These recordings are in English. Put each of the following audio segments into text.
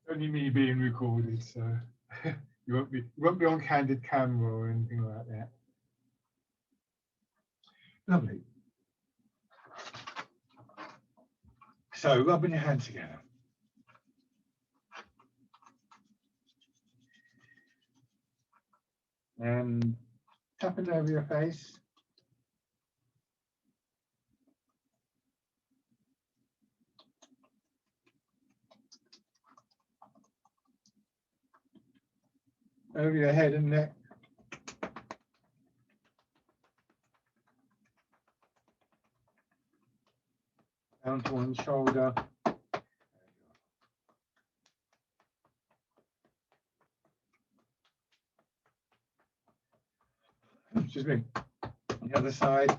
Only me being recorded, so you won't be on candid camera or anything like that. Lovely. So rubbing your hands together. And tapping over your face. Over your head and neck. Down to one shoulder. Excuse me. On the other side.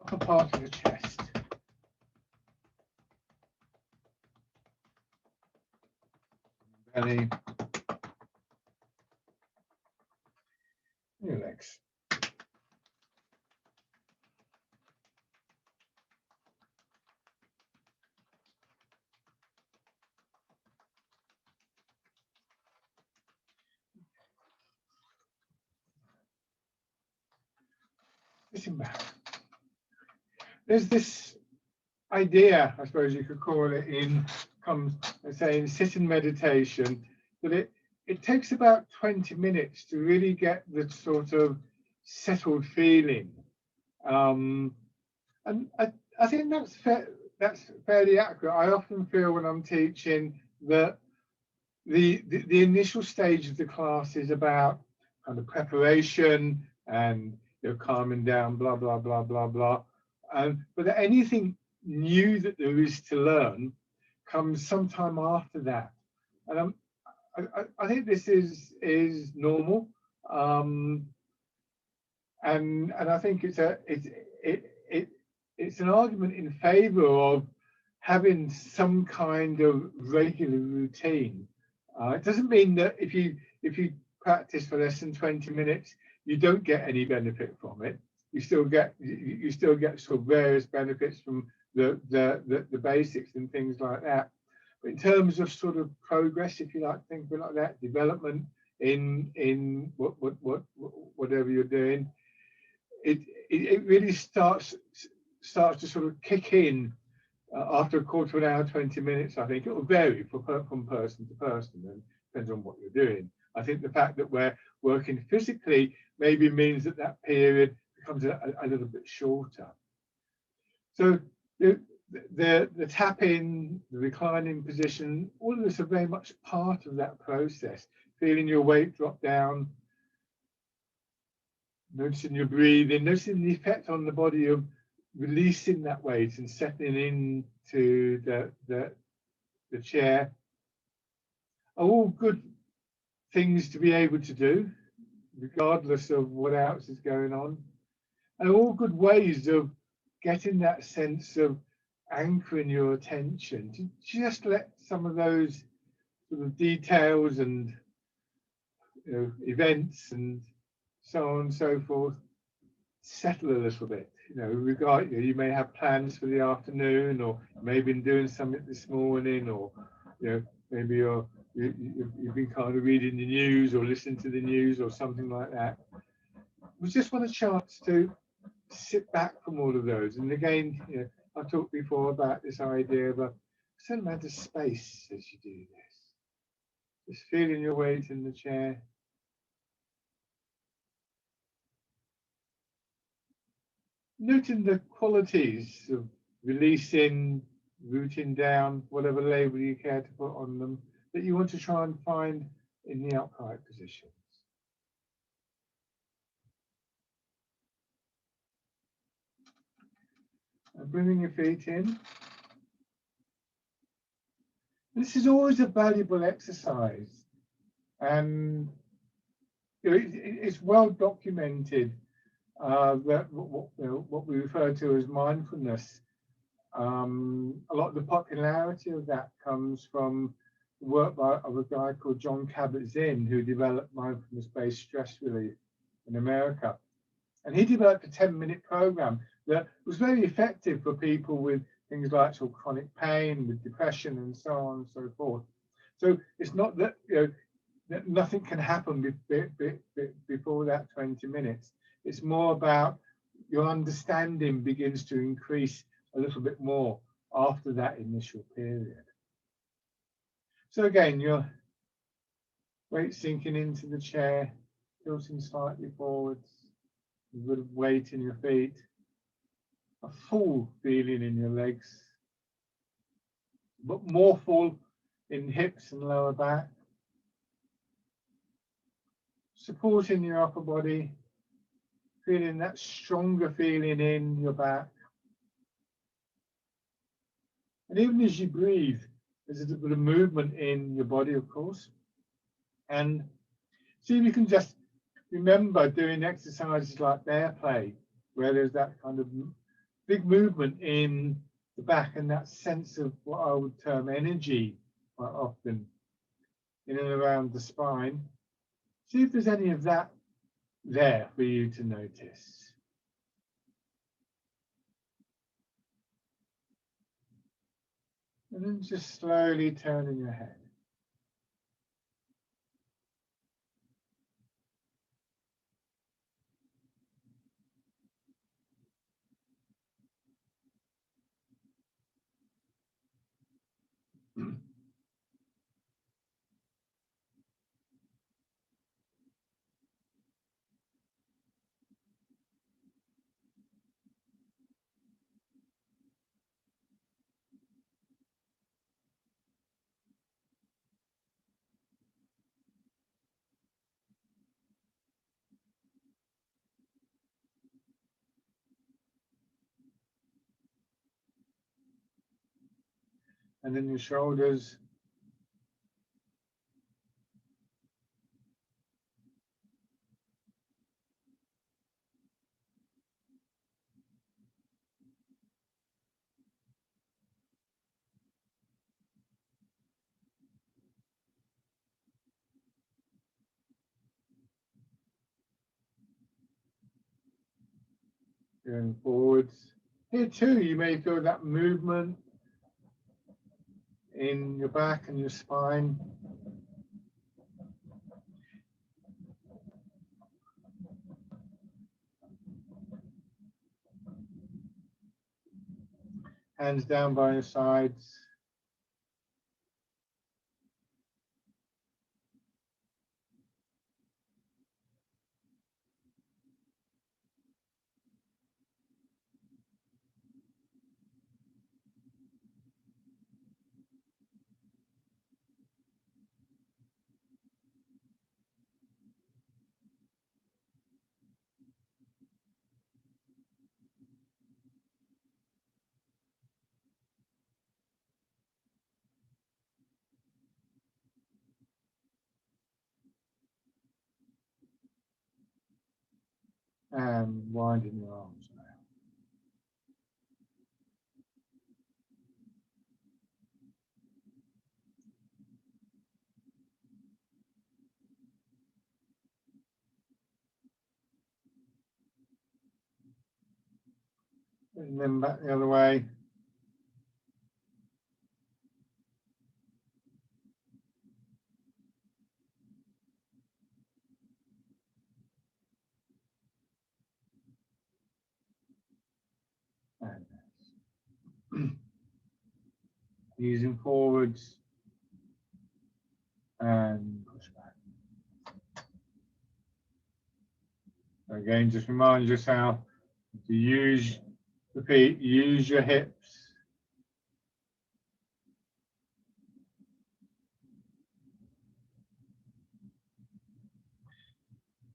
Upper part of the chest. Belly. Your legs. Listen back. There's this idea, I suppose you could call it, in sitting meditation, that it takes about 20 minutes to really get the sort of settled feeling. And I think that's fairly accurate. I often feel when I'm teaching that the initial stage of the class is about kind of preparation and calming down, blah blah blah blah blah. But anything new that there is to learn comes sometime after that, and I think this is normal, and I think it's an argument in favour of having some kind of regular routine. It doesn't mean that if you practice for less than 20 minutes, you don't get any benefit from it. You still get sort of various benefits from the basics and things like that. But in terms of sort of progress, if you like, think of it like that, development in whatever you're doing, it really starts to sort of kick in after a quarter of an hour, 20 minutes. I think it will vary from person to person and depends on what you're doing. I think the fact that we're working physically maybe means that period becomes a little bit shorter. So the tapping, the reclining position, all of this are very much part of that process. Feeling your weight drop down, noticing your breathing, noticing the effect on the body of releasing that weight and settling into the chair are all good things to be able to do, regardless of what else is going on, and all good ways of getting that sense of anchoring your attention to just let some of those sort of details and events and so on and so forth settle a little bit. You may have plans for the afternoon, or you may have been doing something this morning, or maybe you've been kind of reading the news or listening to the news or something like that. We just want a chance to sit back from all of those. And again, I talked before about this idea of a certain amount of space as you do this. Just feeling your weight in the chair. Noting the qualities of releasing, rooting down, whatever label you care to put on them, that you want to try and find in the upright positions. And bringing your feet in. This is always a valuable exercise, and it's well documented that what we refer to as mindfulness. A lot of the popularity of that comes from the work of a guy called Jon Kabat-Zinn, who developed mindfulness-based stress relief in America. And he developed a 10-minute program that was very effective for people with things like sort of chronic pain, with depression, and so on and so forth. So it's not that, that nothing can happen before that 20 minutes. It's more about your understanding begins to increase a little bit more after that initial period. So again, your weight sinking into the chair, tilting slightly forwards, a bit of weight in your feet, a full feeling in your legs, but more full in hips and lower back, supporting your upper body, feeling that stronger feeling in your back. And even as you breathe, there's a little bit of movement in your body, of course. And see if you can just remember doing exercises like bear play, where there's that kind of big movement in the back and that sense of what I would term energy quite often in and around the spine. See if there's any of that there for you to notice. And then just slowly turning your head. And then your shoulders. Going forwards. Here too, you may feel that movement in your back and your spine. Hands down by your sides. And winding your arms now. And then back the other way. And easing forwards and push back. Again, just remind yourself to use the feet, use your hips.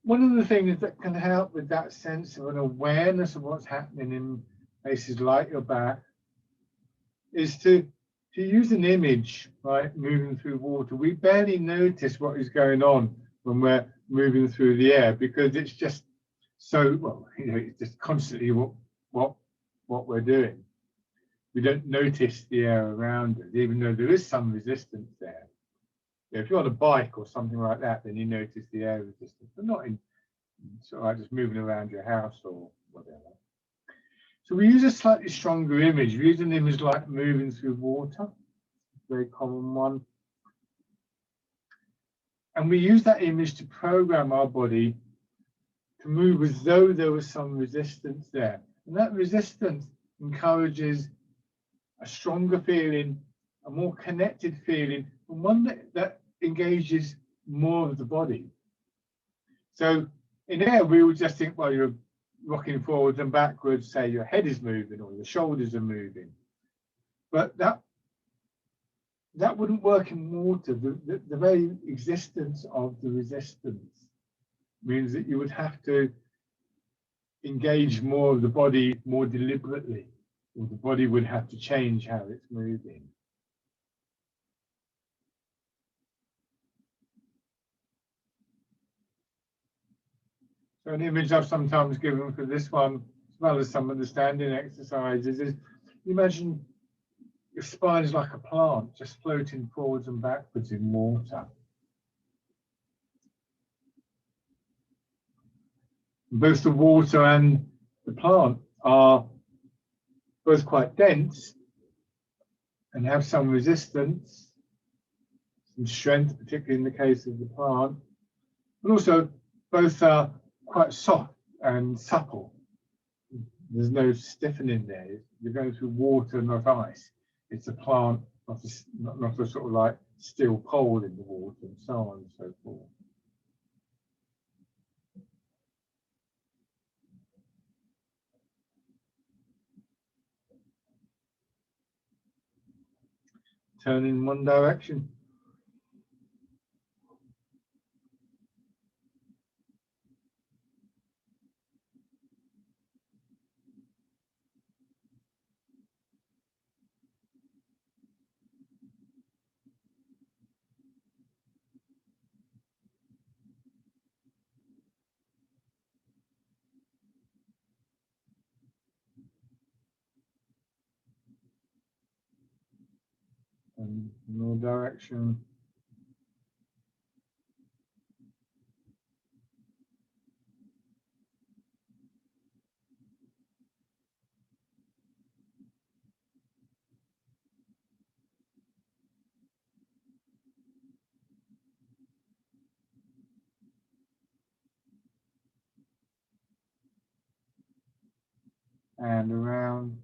One of the things that can help with that sense of an awareness of what's happening in places like your back is to use an image, right, moving through water. We barely notice what is going on when we're moving through the air because it's just so, well, it's just constantly what we're doing. We don't notice the air around us, even though there is some resistance there. If you're on a bike or something like that, then you notice the air resistance, but not in sort of like just moving around your house or whatever. So we use a slightly stronger image. We use an image like moving through water, very common one. And we use that image to program our body to move as though there was some resistance there. And that resistance encourages a stronger feeling, a more connected feeling, and one that engages more of the body. So in air, we would just think, well, you're rocking forwards and backwards, say your head is moving or your shoulders are moving. But that wouldn't work in water. The very existence of the resistance means that you would have to engage more of the body more deliberately, or the body would have to change how it's moving. So an image I've sometimes given for this one, as well as some of the standing exercises, is imagine your spine is like a plant just floating forwards and backwards in water. Both the water and the plant are both quite dense and have some resistance, some strength, particularly in the case of the plant, but also both are quite soft and supple. There's no stiffening there. You're going through water, not ice. It's a plant, not a sort of like steel pole in the water, and so on and so forth. Turn in one direction. And no direction. And around.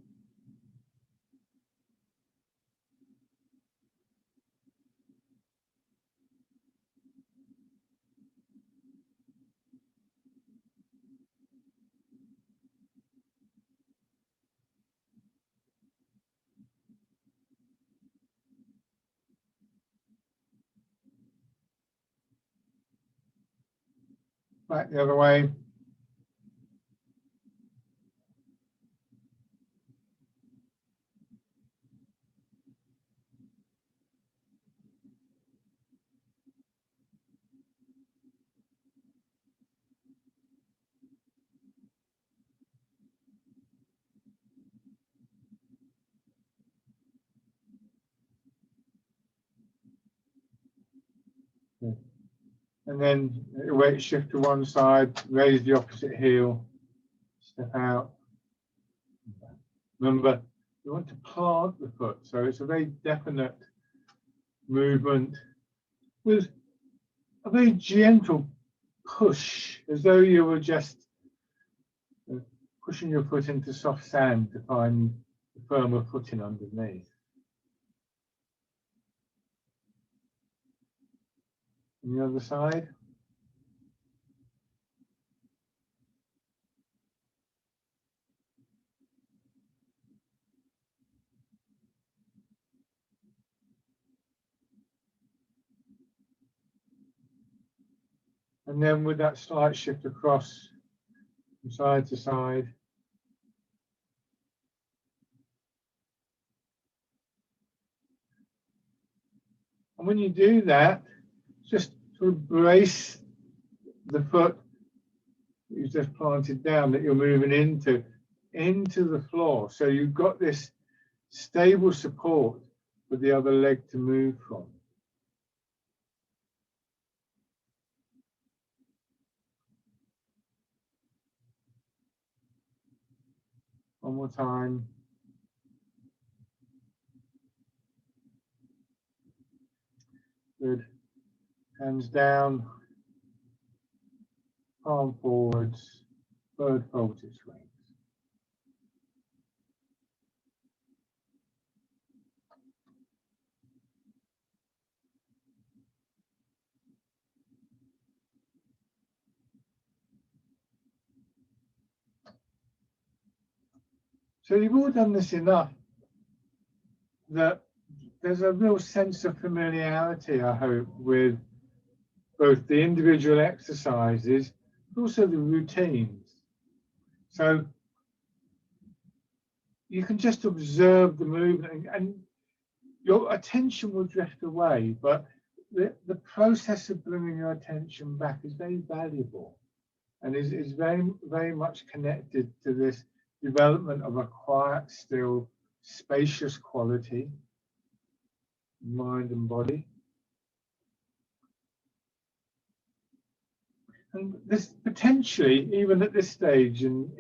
Back the other way. And then weight shift to one side, raise the opposite heel, step out. Remember, you want to plant the foot, so it's a very definite movement with a very gentle push, as though you were just pushing your foot into soft sand to find the firmer footing underneath. On the other side. And then with that slight shift across from side to side. And when you do that, just sort of brace the foot you've just planted down that you're moving into the floor. So you've got this stable support for the other leg to move from. One more time. Good. Hands down, palm forwards, bird folds its wings. So you've all done this enough that there's a real sense of familiarity, I hope, with both the individual exercises, but also the routines. So you can just observe the movement and your attention will drift away, but the process of bringing your attention back is very valuable and is very, very much connected to this development of a quiet, still, spacious quality, mind and body. And there's potentially, even at this stage in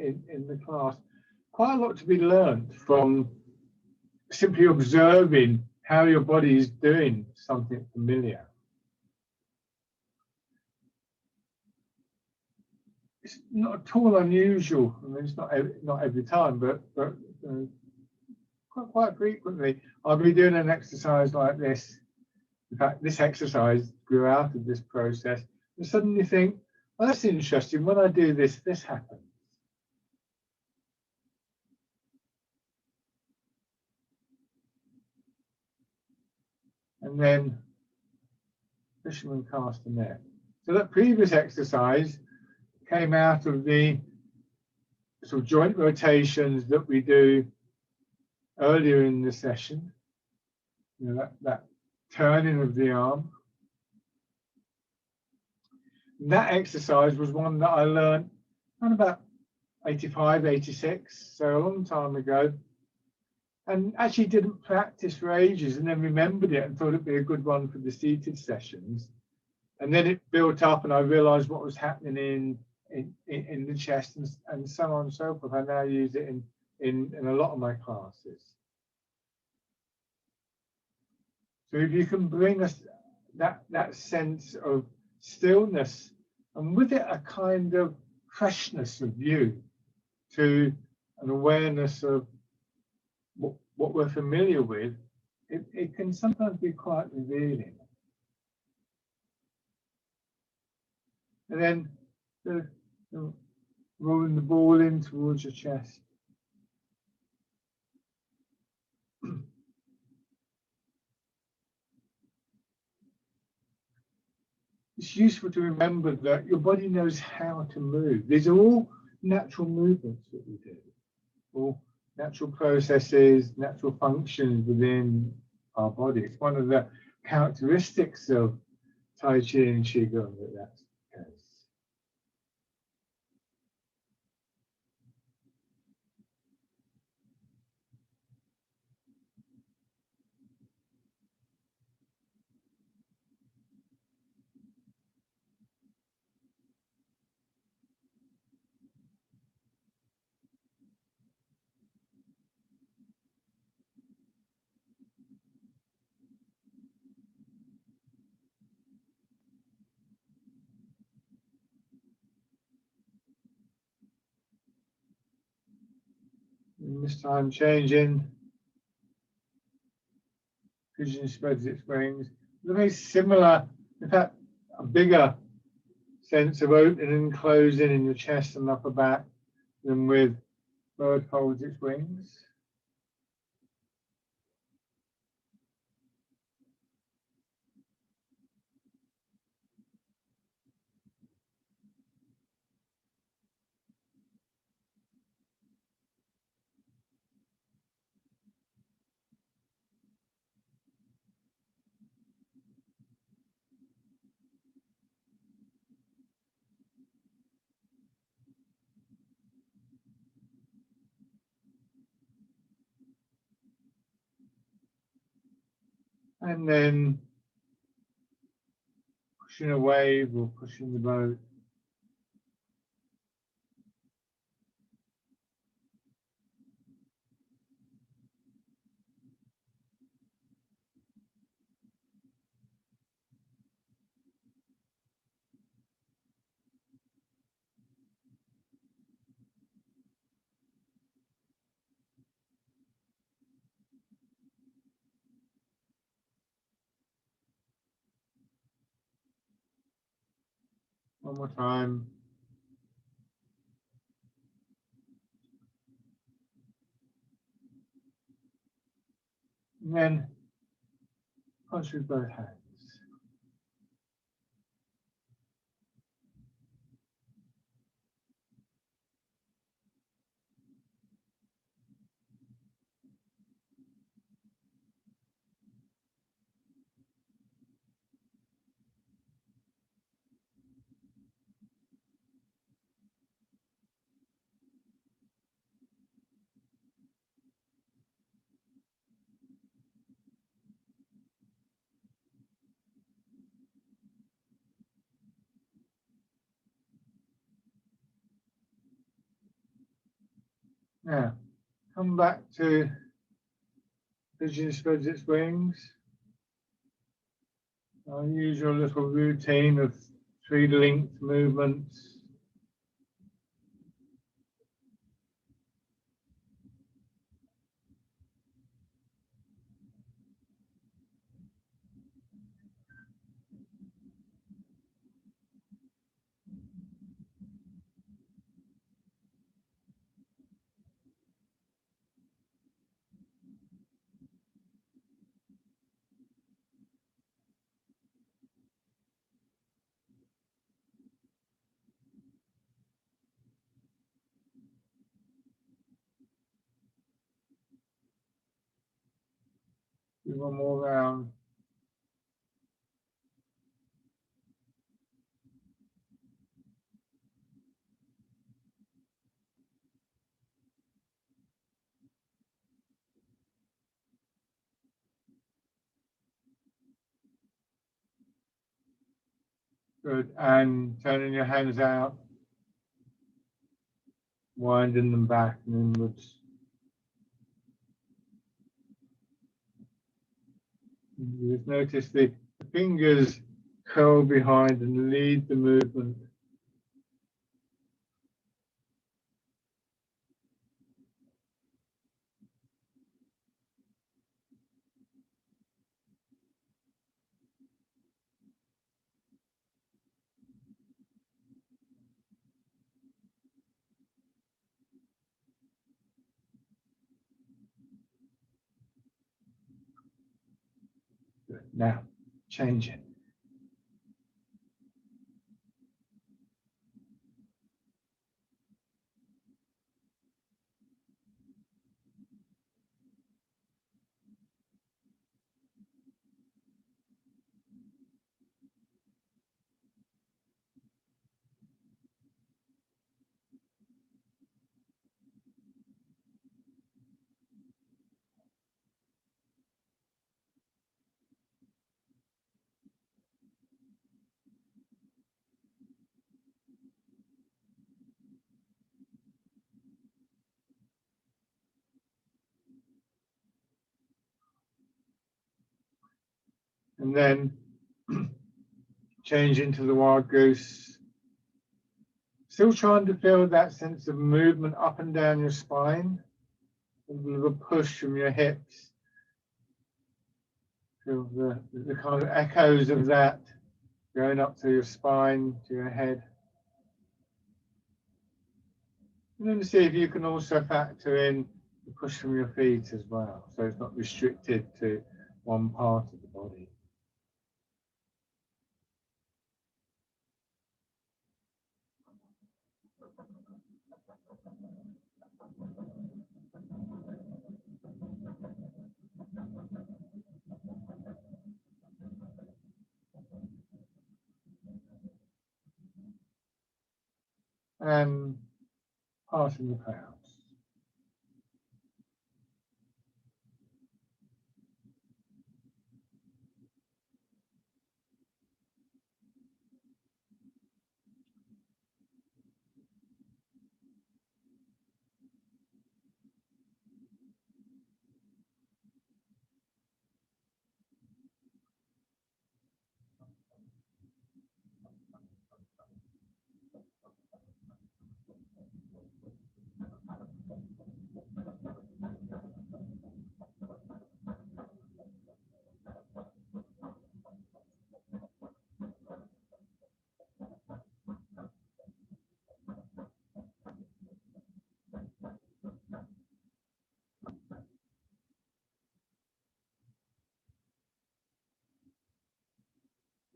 the class, quite a lot to be learned from simply observing how your body is doing something familiar. It's not at all unusual. I mean, it's not every time, but quite frequently, I'll be doing an exercise like this. In fact, this exercise grew out of this process, and suddenly think, well, that's interesting. When I do this, this happens. And then fisherman cast a net. So that previous exercise came out of the sort of joint rotations that we do earlier in the session. You know, that turning of the arm. And that exercise was one that I learned around about 85, 86, so a long time ago, and actually didn't practice for ages, and then remembered it and thought it'd be a good one for the seated sessions. And then it built up, and I realized what was happening in the chest, and so on and so forth. I now use it in a lot of my classes. So if you can bring us that sense of stillness, and with it a kind of freshness of view to an awareness of what we're familiar with, it can sometimes be quite revealing. And then rolling the ball in towards your chest. It's useful to remember that your body knows how to move. These are all natural movements that we do, all natural processes, natural functions within our body. It's one of the characteristics of Tai Chi and Qigong that that's the case. And this time changing, pigeon spreads its wings. It's a very similar, in fact, a bigger sense of opening and closing in your chest and upper back than with bird folds its wings. And then pushing a wave or pushing the boat. One more time. And then punch with both hands. Now, come back to pigeon spreads its wings. Our usual little routine of 3 linked movements. Do one more round. Good. And turning your hands out, winding them back and inwards. You just notice the fingers curl behind and lead the movement. Good. Now, change it. And then change into the wild goose. Still trying to feel that sense of movement up and down your spine. A little bit of a push from your hips. Feel the kind of echoes of that going up to your spine, to your head. And then see if you can also factor in the push from your feet as well. So it's not restricted to one part of the body. And passing the clouds.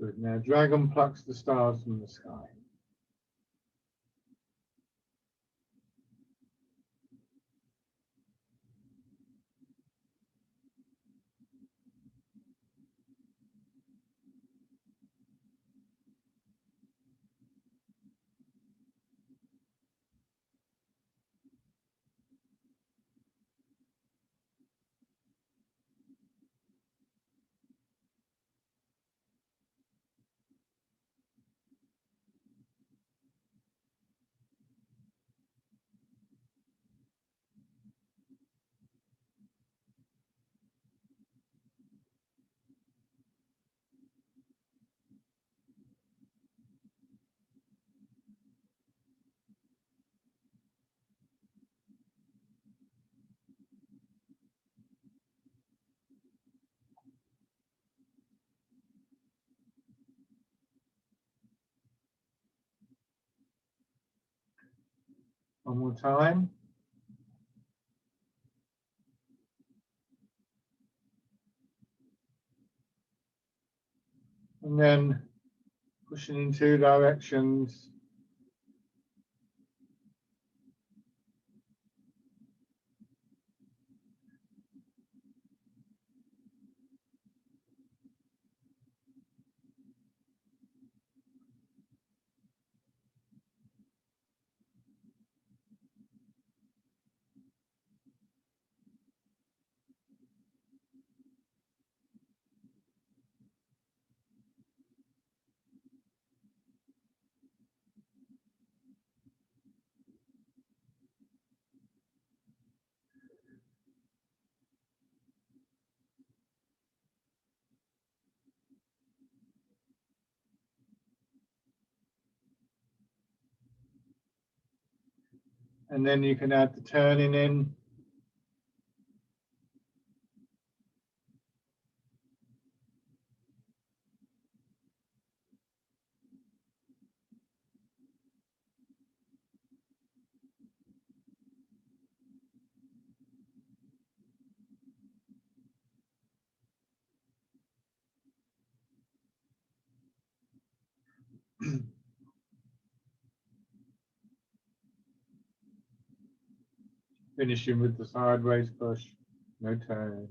Good. Now dragon plucks the stars from the sky. One more time. And then pushing in two directions. And then you can add the turning in. Finishing with the sideways push, no turn.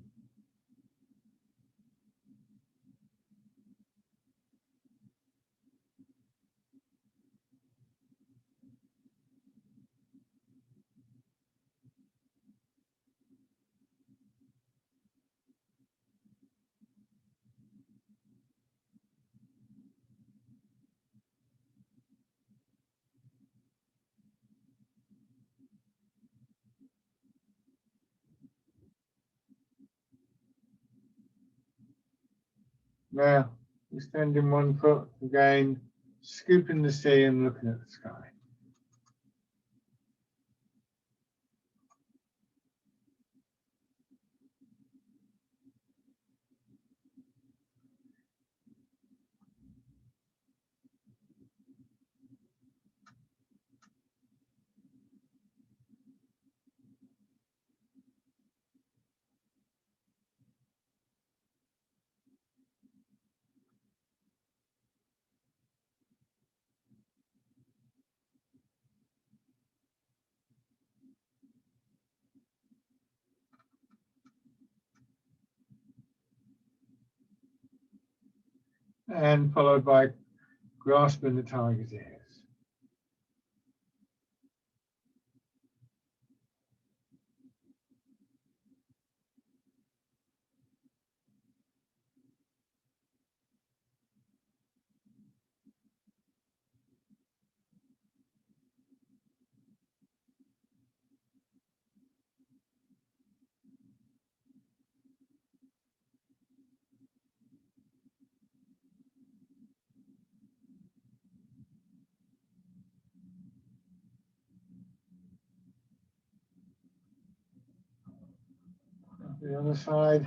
Now, extending one foot again, scooping the sea and looking at the sky. And followed by grasping the tiger's ears. The other side.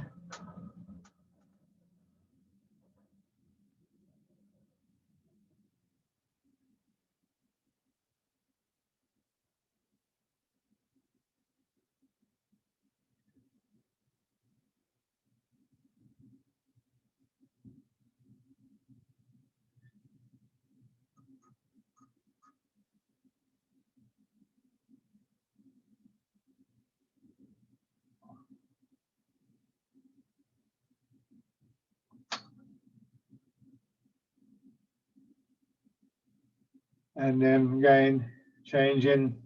And then again, changing.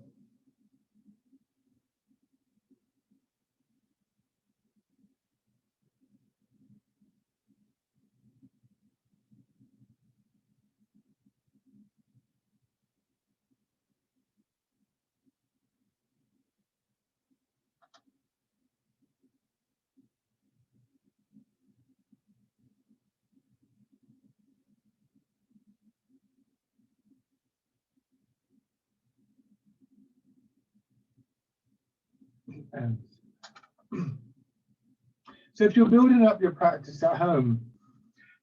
And so if you're building up your practice at home,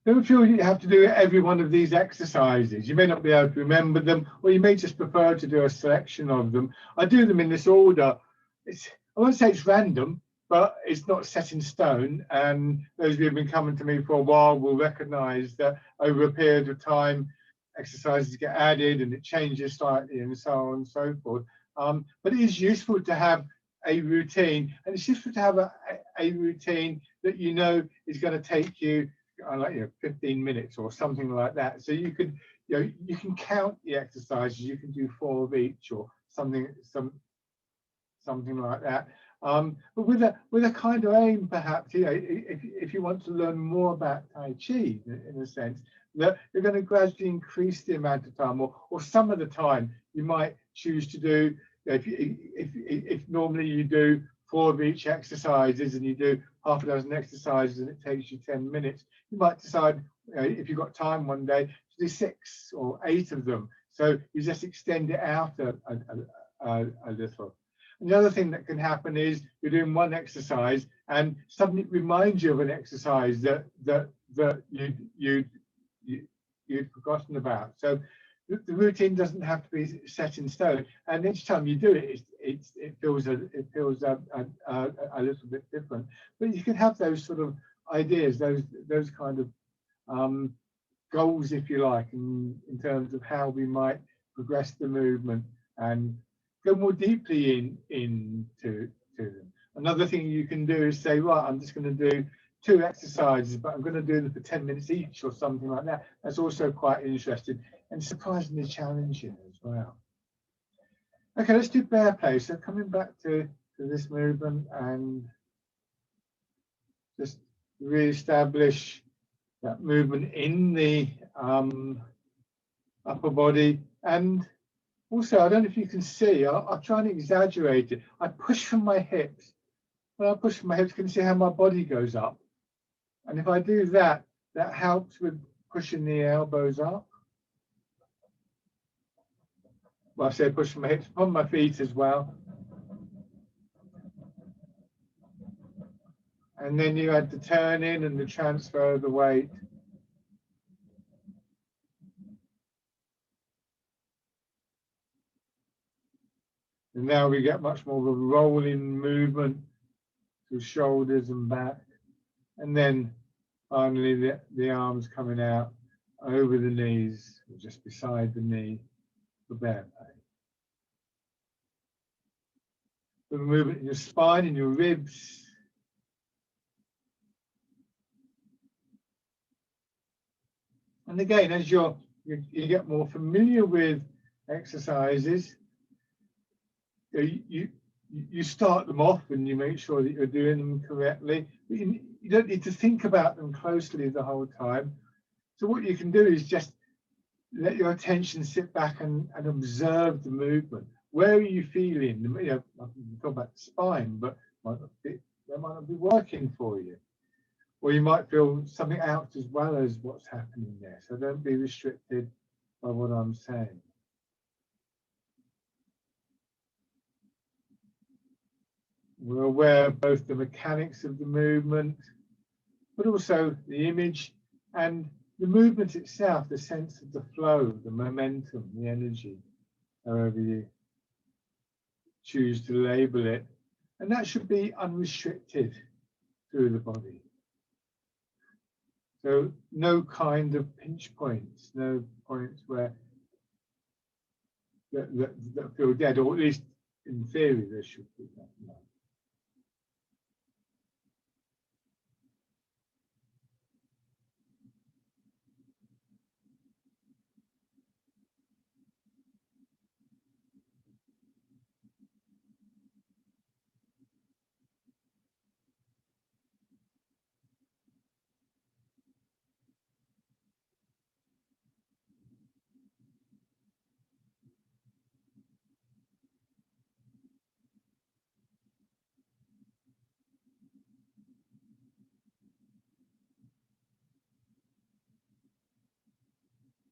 don't feel you have to do every one of these exercises. You may not be able to remember them, or you may just prefer to do a selection of them. I do them in this order. I won't say it's random, but it's not set in stone. And those of you who've been coming to me for a while will recognize that over a period of time, exercises get added and it changes slightly and so on and so forth. But it is useful to have a routine, and it's useful to have a routine that you know is going to take you like 15 minutes or something like that. So you could, you can count the exercises. You can do 4 of each or something like that. But with a kind of aim, perhaps, if you want to learn more about Tai Chi, in a sense, that you're going to gradually increase the amount of time, or some of the time you might choose to do. If normally you do 4 of each exercises and you do half a dozen exercises and it takes you 10 minutes, you might decide, if you've got time one day, to do 6 or 8 of them. So you just extend it out a little. And the other thing that can happen is you're doing one exercise and suddenly it reminds you of an exercise that you'd forgotten about. So the routine doesn't have to be set in stone, and each time you do it, it feels a little bit different. But you can have those sort of ideas, those kind of goals, if you like, in terms of how we might progress the movement and go more deeply into them. Another thing you can do is say, right, I'm just going to do 2 exercises, but I'm going to do them for 10 minutes each or something like that. That's also quite interesting and surprisingly challenging as well. Okay, let's do bear play. So coming back to this movement and just re-establish that movement in the upper body. And also, I don't know if you can see, I'll try and exaggerate it. I push from my hips. When I push from my hips, you can see how my body goes up. And if I do that, that helps with pushing the elbows up. Well, I say push from my hips, on my feet as well. And then you add the turn in and the transfer of the weight. And now we get much more of a rolling movement through shoulders and back. And then finally the arms coming out over the knees, or just beside the knee for bear play. The movement in your spine and your ribs. And again, as you get more familiar with exercises, you start them off and you make sure that you're doing them correctly. You don't need to think about them closely the whole time. So what you can do is just let your attention sit back and observe the movement. Where are you feeling? I can talk about the spine, but that might not be working for you. Or you might feel something else as well as what's happening there. So don't be restricted by what I'm saying. We're aware of both the mechanics of the movement, but also the image and the movement itself, the sense of the flow, the momentum, the energy, however you choose to label it. And that should be unrestricted through the body. So no kind of pinch points, no points where that feel dead, or at least in theory there should be that. No.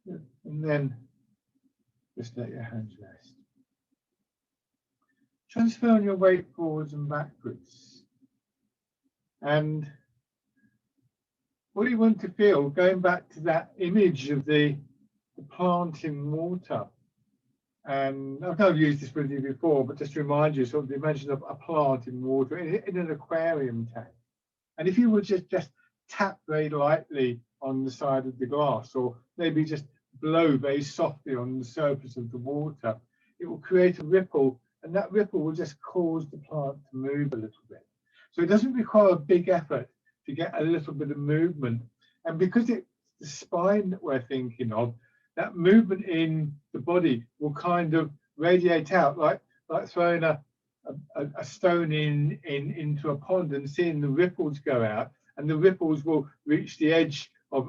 And then just let your hands rest. Transferring your weight forwards and backwards. And what you want to feel, going back to that image of the plant in water. And I've kind of used this with you before, but just to remind you, sort of imagine a plant in water in an aquarium tank. And if you would just tap very lightly on the side of the glass, or maybe just blow very softly on the surface of the water, it will create a ripple, and that ripple will just cause the plant to move a little bit. So it doesn't require a big effort to get a little bit of movement. And because it's the spine that we're thinking of, that movement in the body will kind of radiate out, like throwing a stone into a pond and seeing the ripples go out, and the ripples will reach the edge of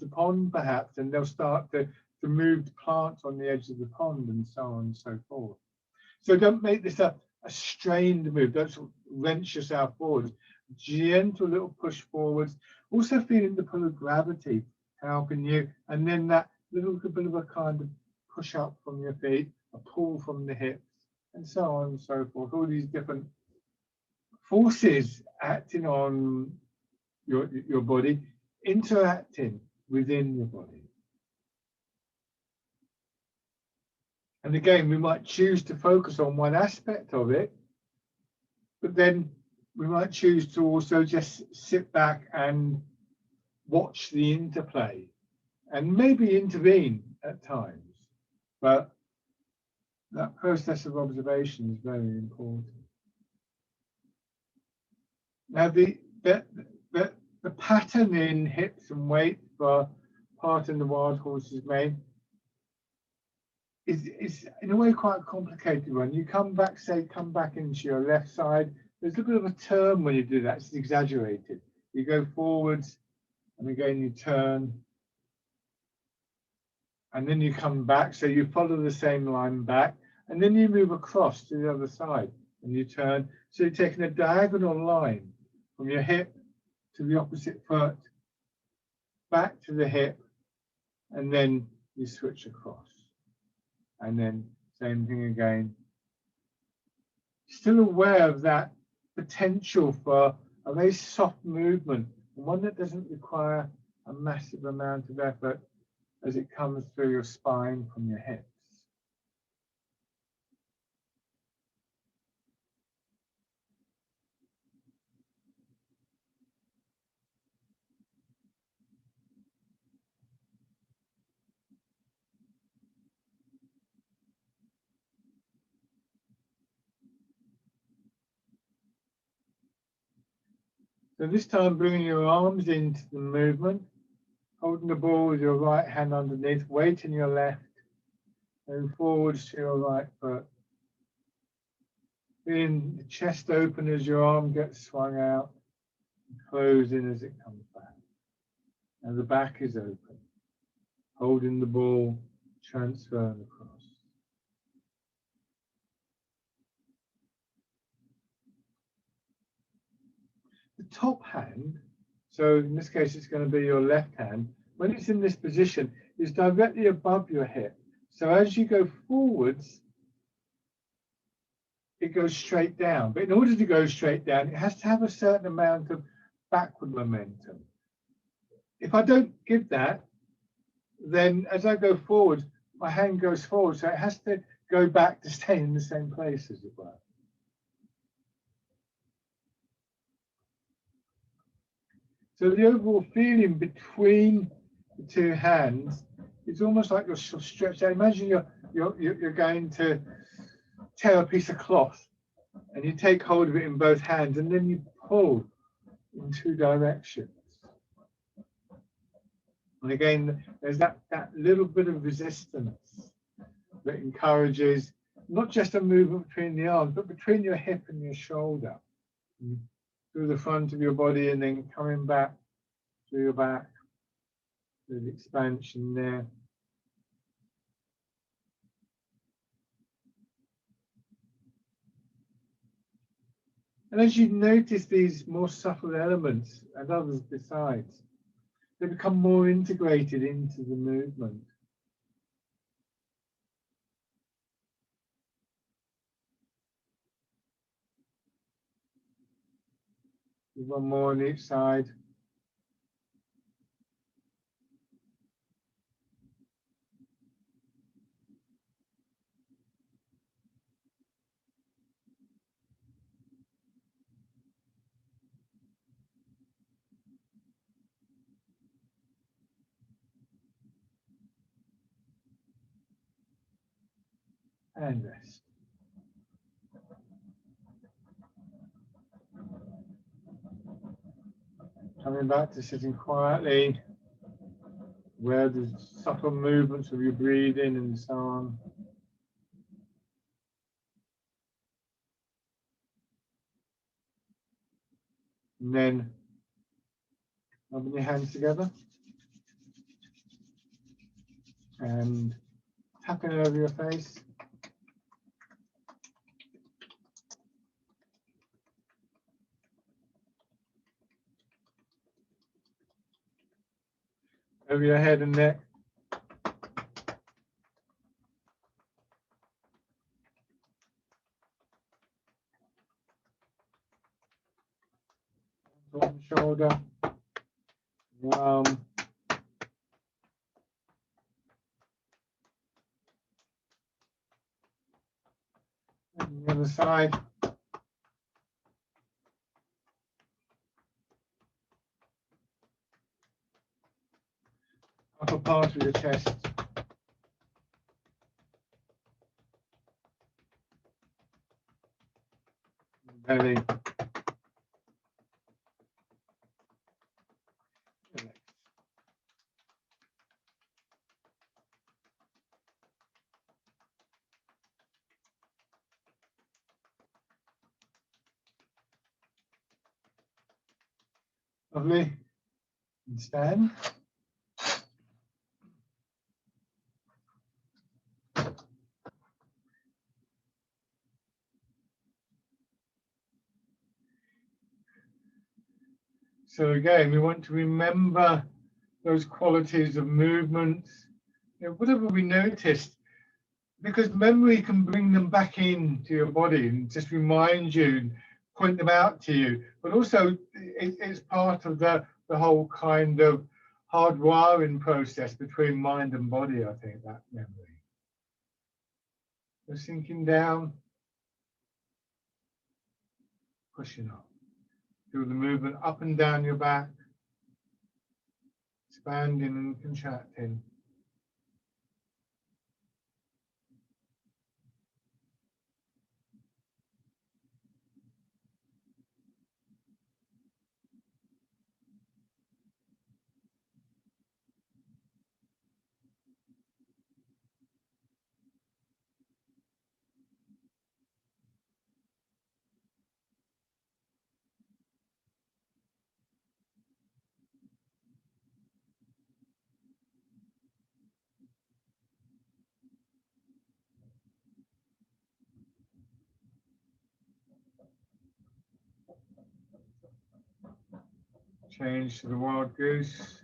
the pond perhaps, and they'll start to move the plants on the edge of the pond, and so on and so forth. So don't make this a strained move. Don't sort of wrench yourself forward. Gentle little push forwards. Also feeling the pull of gravity helping you, and then that little bit of a kind of push up from your feet, a pull from the hips, and so on and so forth. All these different forces acting on your body, interacting within your body. And again, we might choose to focus on one aspect of it, but then we might choose to also just sit back and watch the interplay and maybe intervene at times. But that process of observation is very important. Now, the pattern in hips and weight for part in the wild horse's mane is in a way quite a complicated one. You come back into your left side. There's a bit of a turn when you do that. It's exaggerated. You go forwards, and again you turn, and then you come back. So you follow the same line back, and then you move across to the other side, and you turn. So you're taking a diagonal line from your hip to the opposite foot, back to the hip, and then you switch across. And then same thing again. Still aware of that potential for a very soft movement, one that doesn't require a massive amount of effort as it comes through your spine from your hips. So this time bringing your arms into the movement, holding the ball with your right hand underneath, weight in your left, and forwards to your right foot. Feeling the chest open as your arm gets swung out, and closing as it comes back. And the back is open, holding the ball, transferring across. The top hand, so in this case it's going to be your left hand, when it's in this position, is directly above your hip. So as you go forwards, it goes straight down. But in order to go straight down, it has to have a certain amount of backward momentum. If I don't give that, then as I go forward, my hand goes forward. So it has to go back to stay in the same place, as it were. So the overall feeling between the two hands is almost like you're stretched out. Imagine you're going to tear a piece of cloth, and you take hold of it in both hands, and then you pull in two directions. And again, there's that little bit of resistance that encourages not just a movement between the arms, but between your hip and your shoulder, through the front of your body, and then coming back through your back, through the expansion there. And as you notice these more subtle elements and others besides, they become more integrated into the movement. One more on each side. And rest. Coming back to sitting quietly, where the subtle movements of your breathing and so on. And then rubbing your hands together and tapping over your face. Over your head and neck. On the shoulder. And the other side. Upper part of your chest. Belly. Lovely. And stand. So again, we want to remember those qualities of movement, whatever we noticed, because memory can bring them back into your body and just remind you, point them out to you. But also, it's part of the whole kind of hardwiring process between mind and body, I think, that memory. So sinking down, pushing up. Feel the movement up and down your back, expanding and contracting. Change to the wild goose.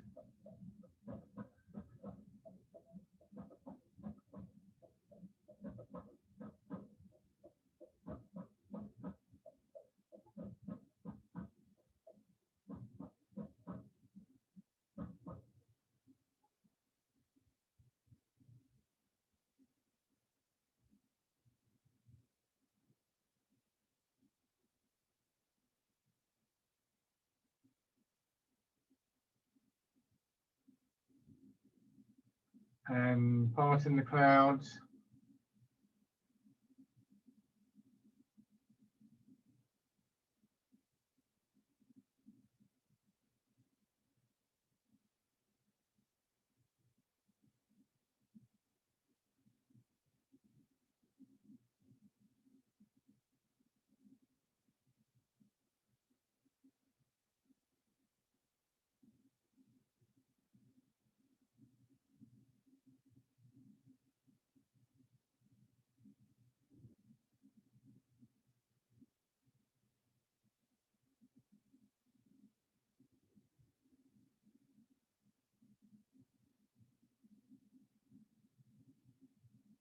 And part in the clouds.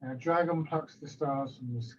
Now, dragon plucks the stars from the sky.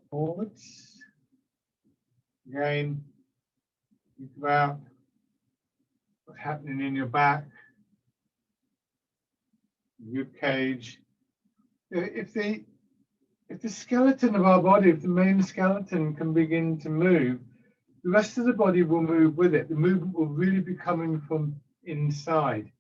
Forwards. Again, think about what's happening in your back, rib cage. If the skeleton of our body, if the main skeleton can begin to move, the rest of the body will move with it. The movement will really be coming from inside.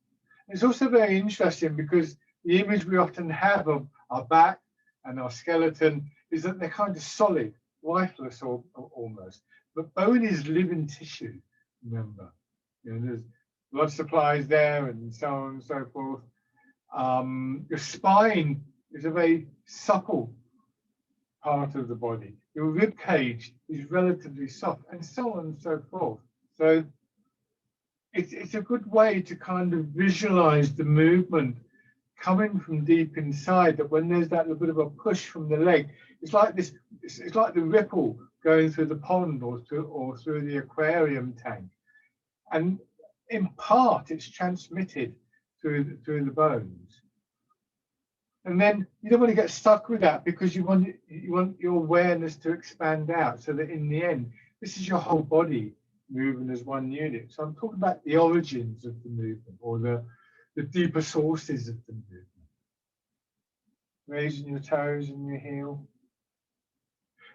It's also very interesting because the image we often have of our back and our skeleton is that they're kind of solid, lifeless or almost. But bone is living tissue, remember. There's blood supplies there and so on and so forth. Your spine is a very supple part of the body. Your rib cage is relatively soft, and so on and so forth. So it's a good way to kind of visualize the movement coming from deep inside, that when there's that little bit of a push from the leg, it's like this, it's like the ripple going through the pond or through the aquarium tank. And in part, it's transmitted through the bones. And then you don't want to get stuck with that, because you want your awareness to expand out, so that in the end, this is your whole body moving as one unit. So I'm talking about the origins of the movement, or the deeper sources of the movement. Raising your toes and your heel.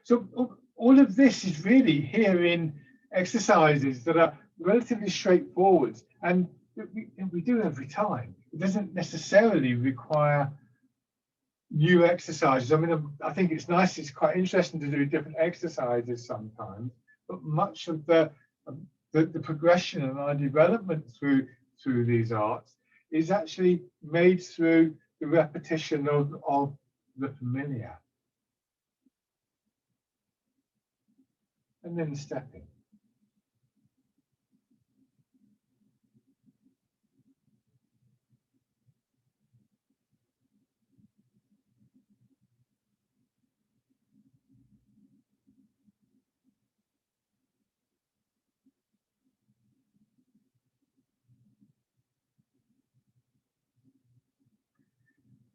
So all of this is really here in exercises that are relatively straightforward, and we do every time. It doesn't necessarily require new exercises. I mean, I think it's nice, it's quite interesting to do different exercises sometimes, but much of the progression and our development through these arts is actually made through the repetition of the familiar. And then stepping.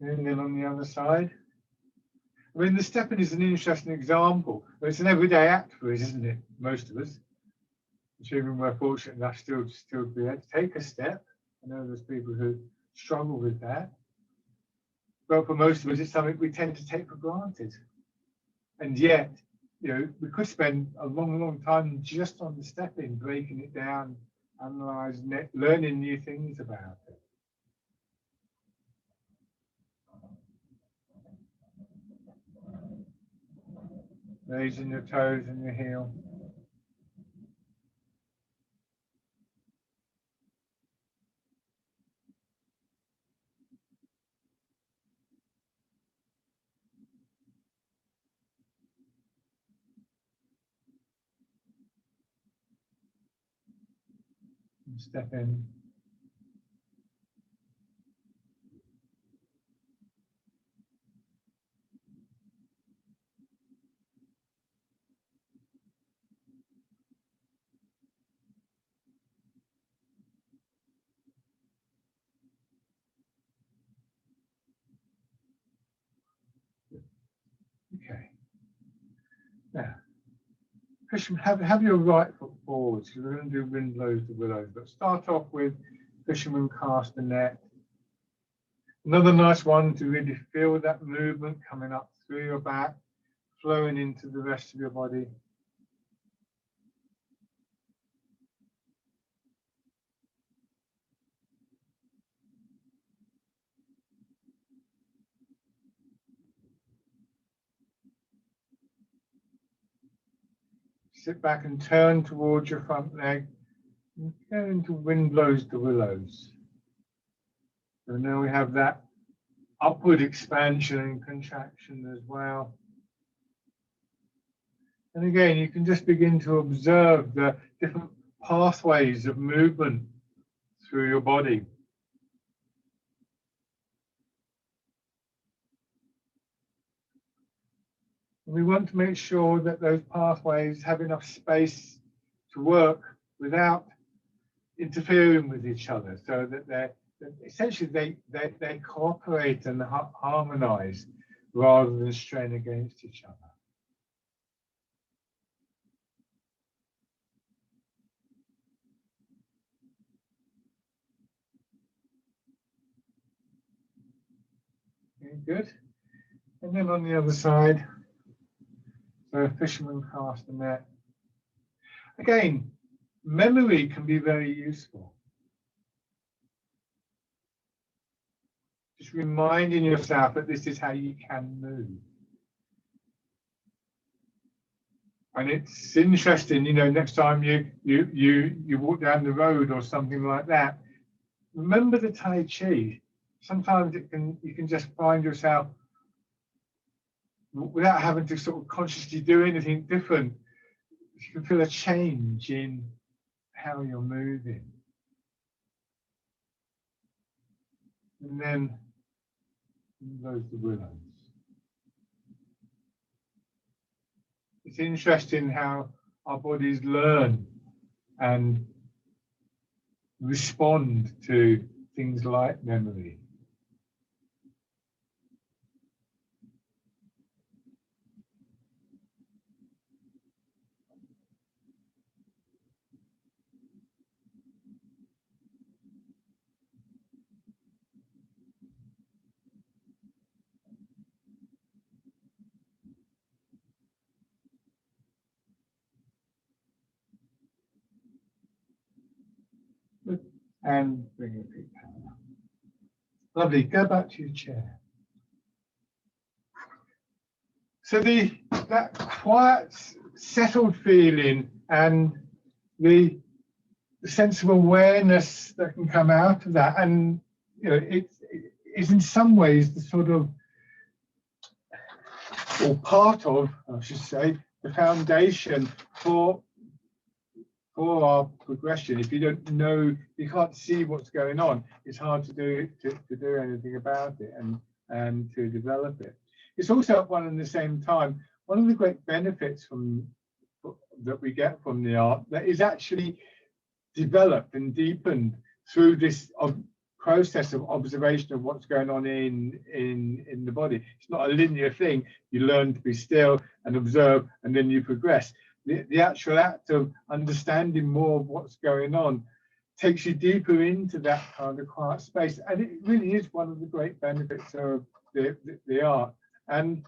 And then on the other side. I mean, the stepping is an interesting example. It's an everyday act for us, isn't it? Most of us. Assuming we're fortunate enough still be able to take a step. I know there's people who struggle with that. But for most of us, it's something we tend to take for granted. And yet, we could spend a long time just on the stepping, breaking it down, analysing it, learning new things about it. Raising your toes and your heel. And step in. Okay. Now, Christian, have your right foot forward. So we're going to do wind blows the willows, but start off with fisherman castanet. Another nice one to really feel that movement coming up through your back, flowing into the rest of your body. Sit back and turn towards your front leg. And go into wind blows the willows. So now we have that upward expansion and contraction as well. And again, you can just begin to observe the different pathways of movement through your body. We want to make sure that those pathways have enough space to work without interfering with each other, so that essentially they cooperate and harmonize rather than strain against each other. Okay, good. And then on the other side, so a fisherman cast a net. Again, memory can be very useful. Just reminding yourself that this is how you can move. And it's interesting, you know, next time you walk down the road or something like that, remember the Tai Chi. Sometimes you can just find yourself without having to sort of consciously do anything different. You can feel a change in how you're moving. And then goes the willows. It's interesting how our bodies learn and respond to things like memory. And bring your feet down. Lovely. Go back to your chair. So that quiet, settled feeling and the sense of awareness that can come out of that, and you know, it is in some ways the sort of, or part of, I should say, the foundation for our progression. If you don't know, you can't see what's going on, it's hard to do anything about it and to develop it. It's also at one and the same time, one of the great benefits that we get from the art that is actually developed and deepened through this process of observation of what's going on in the body. It's not a linear thing. You learn to be still and observe, and then you progress. The actual act of understanding more of what's going on takes you deeper into that kind of quiet space, and it really is one of the great benefits of the art. And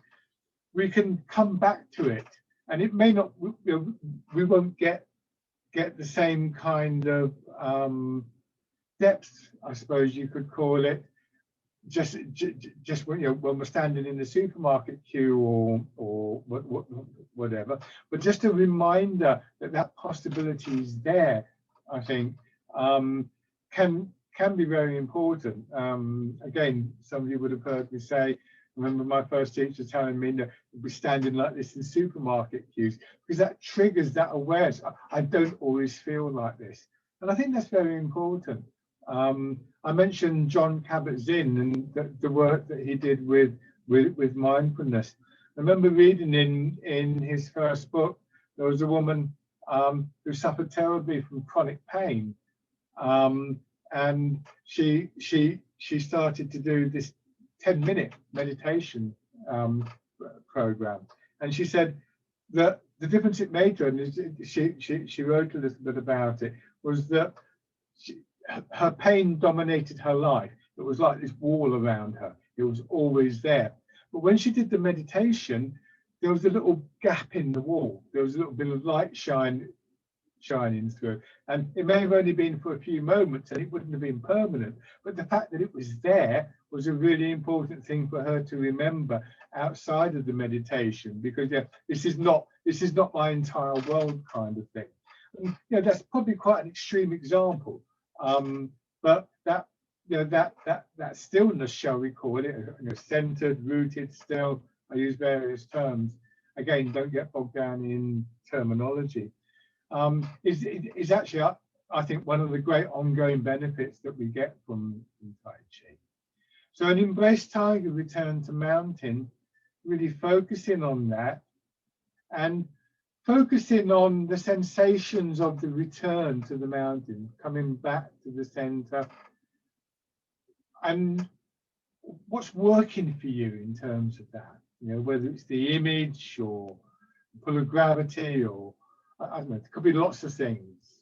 we can come back to it, and it may not, we won't get the same kind of depth, I suppose you could call it, just when, when we're standing in the supermarket queue or whatever. But just a reminder that possibility is there, I think, can be very important. Again, some of you would have heard me say, I remember my first teacher telling me that we'd be standing like this in supermarket queues, because that triggers that awareness. I don't always feel like this. And I think that's very important. I mentioned Jon Kabat-Zinn and the work that he did with mindfulness. I remember reading in his first book, there was a woman who suffered terribly from chronic pain. And she started to do this 10-minute meditation program, and she said that the difference it made to her, and she wrote a little bit about it, was that her pain dominated her life. It was like this wall around her. It was always there. But when she did the meditation, there was a little gap in the wall. There was a little bit of light shining through, and it may have only been for a few moments, and it wouldn't have been permanent, but the fact that it was there was a really important thing for her to remember outside of the meditation, because this is not my entire world kind of thing. And, that's probably quite an extreme example, but that stillness, shall we call it, centered, rooted, still, I use various terms, again, don't get bogged down in terminology, is actually, I think, one of the great ongoing benefits that we get from Tai Chi. So an Embrace Tiger, Return to Mountain, really focusing on that and focusing on the sensations of the return to the mountain, coming back to the center, and what's working for you in terms of that, whether it's the image or pull of gravity, or I don't know, it could be lots of things,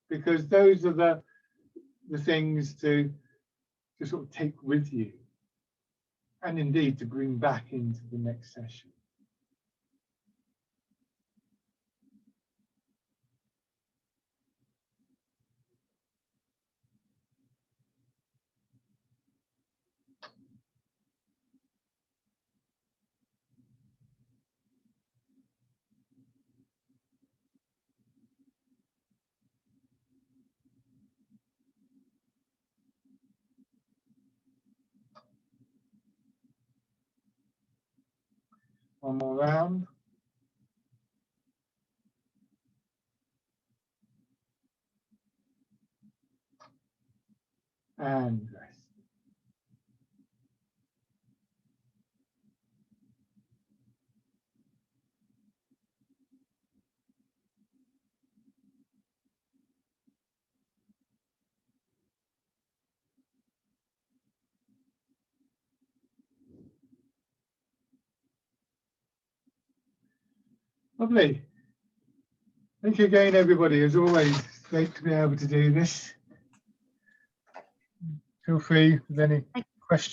because those are the things to sort of take with you and indeed to bring back into the next session. One more round. And rest. Lovely. Thank you again, everybody. As always, great to be able to do this. Feel free with any questions.